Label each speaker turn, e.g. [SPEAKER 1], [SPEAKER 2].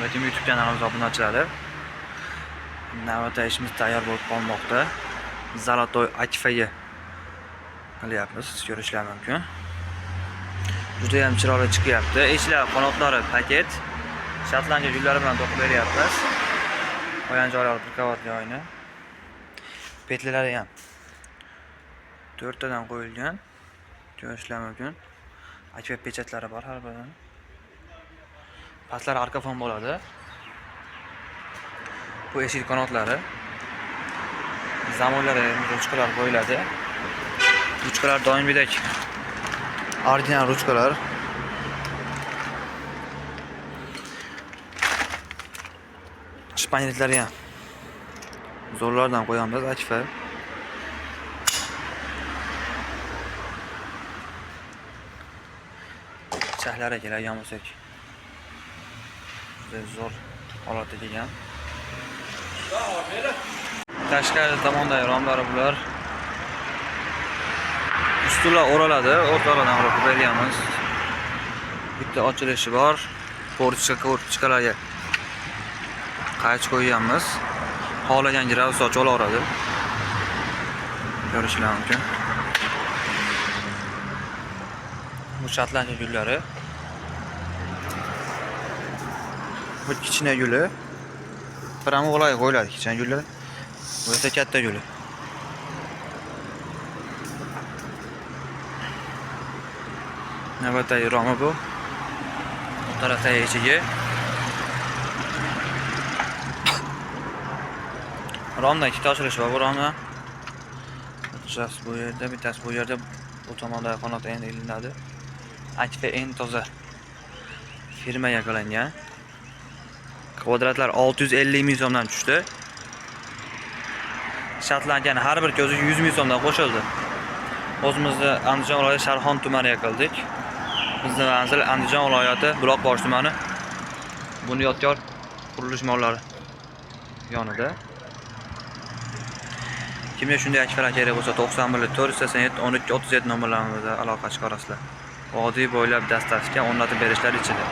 [SPEAKER 1] Rahmetim YouTube kanalimiz obunachilari. Navbatdagi ishimiz tayyor bo'lib qolmoqda. Zolotoy akfaga qilyapmiz, ko'rishlar mumkin. Juda ham chiroyli chiqyapti. Eshiklar qanotlari paket. Shotlandiya gullari bilan to'qib beryapmiz. Qo'yan joylari bir qavatli oyna. Petlari ham 4 tadan qo'yilgan. Ko'rishlar mumkin. Akfa pechatlari bor har birining. Pastlar arka fon bo'ladi. Bu eshik qanotlari. Zamonlari ruchkalar qo'yiladi. Ruchkalar doimgidek original ruchkalar. Shpanyetlari ham zo'rlardan qo'yamiz akfa. Shahlari keladigan bo'lsak, zo'r holatda kelgan. Tashqari tomondagi romlari bular. Ustilar o'raladi, o'rtalardan o'rab beryapmiz. Bitta ochilishi bor. Portchkalarga qaychi qo'yganmiz. Xohlagan giravs ochib olaveradi. Ko'rishlar mumkin. Bu Shotlandiya gullari. Bu kichkina guli. Pramog'larga qo'yiladi kichkina gullar. Bu esa katta guli. Navbatdagi romi bu. Bu tarafdagi eshigi. Romda ikkita ochilish bor bu romda. Bittasi bu yerda, bittasi bu yerda. Bu tomondagi qanot endi ilinadi. Akfa en toza firmaga qilingan. Kvadratlar 650 ming so'mdan tushdi. Shotlandiyaning har bir ko'zi 100 ming so'mdan qo'shildi. O'zimizda Andijon viloyati Sharxon tumaniga qildik. Bizning manzil Andijon viloyati Buloqbosh tumani. Bunyodkor qurilish mollari yonida. Kimga shunday akfalar kerak bo'lsa 91 487 12 37 nomerlarimizda aloqa chiqarasizlar. Vodiy bo'ylab dastlashga o'rnatib berishlar ichida.